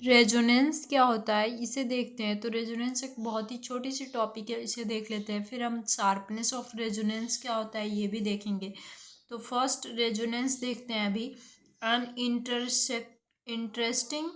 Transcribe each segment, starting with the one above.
Resonance क्या होता है इसे देखते हैं। तो रेजोनेंस एक बहुत ही छोटी सी टॉपिक है, इसे देख लेते हैं। फिर हम शार्पनेस ऑफ रेजोनेंस क्या होता है ये भी देखेंगे। तो फर्स्ट रेजोनेंस देखते हैं अभी। An interesting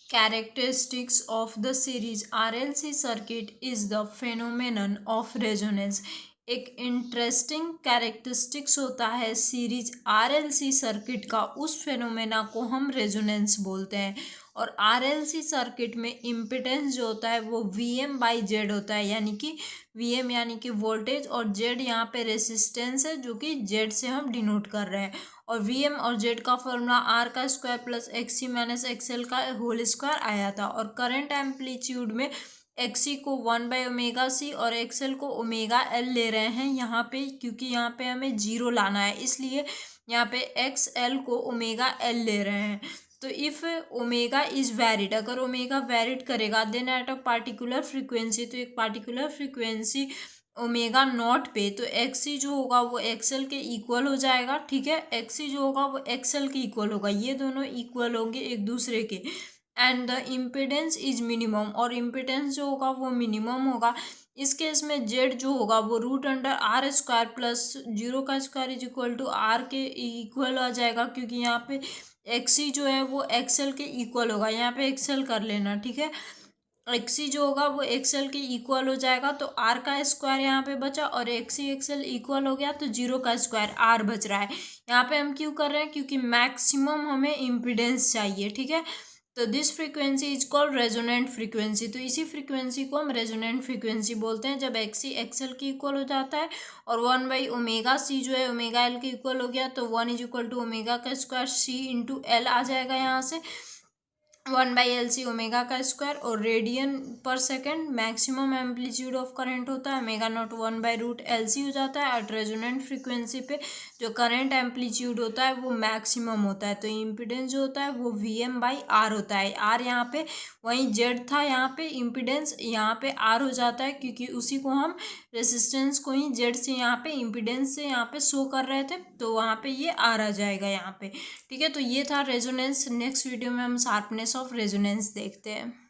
characteristics of the series RLC circuit is the phenomenon of resonance। एक इंटरेस्टिंग कैरेक्टरिस्टिक्स होता है सीरीज आरएलसी सर्किट का, उस फेनोमेना को हम रेजोनेंस बोलते हैं। और आरएलसी सर्किट में इम्पिडेंस जो होता है वो वीएम बाई जेड होता है, यानी कि वीएम यानी कि वोल्टेज और जेड यहाँ पे रेसिस्टेंस है जो कि जेड से हम डिनोट कर रहे हैं। और वी एम और जेड का फॉर्मूला आर का स्क्वायर प्लस एक्स सी माइनस एक्सएल का होल स्क्वायर आया था। और करंट एम्पलीट्यूड में एक्स सी को 1/ओमेगा सी और एक्सएल को ओमेगा एल ले रहे हैं यहाँ पे, क्योंकि यहाँ पे हमें जीरो लाना है, इसलिए यहाँ पे एक्स एल को ओमेगा एल ले रहे हैं। तो इफ़ ओमेगा इज वैरिड, अगर ओमेगा वैरिड करेगा then at a particular frequency, तो एक पार्टिकुलर फ्रीक्वेंसी ओमेगा नॉट पे, तो एक्सी जो होगा वो एक्सएल के इक्वल हो जाएगा। ठीक है, एक्सी जो होगा वो एक्सएल के इक्वल होगा, ये दोनों इक्वल होंगे एक दूसरे के। And the impedance is minimum, और इम्पिडेंस जो होगा वो मिनिमम होगा। इस केस में जेड जो होगा वो root under R square plus zero का square is equal to R के इक्वल आ जाएगा, क्योंकि यहाँ पे एक्सी जो है वो एक्सएल के इक्वल होगा। यहाँ पे एक्सएल कर लेना, ठीक है। एक्सी जो होगा वो एक्सएल के इक्वल हो जाएगा, तो आर का स्क्वायर यहाँ पे बचा और एक्सी एक्सएल इक्वल हो गया, तो जीरो का स्क्वायर आर बच रहा है। यहाँ पे हम क्यों कर रहे हैं, क्योंकि मैक्सिमम हमें इम्पिडेंस चाहिए। ठीक है, तो this frequency is called resonant frequency. तो इसी फ्रीक्वेंसी को हम रेजोनेंट फ्रीक्वेंसी बोलते हैं जब एक्सी एक्सएल के इक्वल हो जाता है। और 1/ओमेगा सी जो है ओमेगा एल के इक्वल हो गया, तो 1 इज इक्वल टू ओमेगा का स्क्वायर सी इंटू एल आ जाएगा यहाँ से, 1/LC ओमेगा का स्क्वायर। और रेडियन पर second maximum amplitude of current होता है, ओमेगा नॉट 1/√LC हो जाता है। एट रेजोनेंट फ्रीक्वेंसी पे जो करंट एम्पलीट्यूड होता है वो मैक्सिमम होता है, तो इम्पिडेंस जो होता है वो VM/R होता है। आर यहाँ पे वहीं जेड था, यहाँ पे इम्पिडेंस यहाँ पे आर हो जाता है, क्योंकि उसी को हम रेसिस्टेंस को ही जेड से यहाँ पे इम्पिडेंस से यहाँ पे शो कर रहे थे, तो वहाँ पे ये आर आ जाएगा यहाँ पे। ठीक है, तो ये था रेजोनेंस। नेक्स्ट वीडियो में हम शार्पनेस ऑफ रेजोनेंस देखते हैं।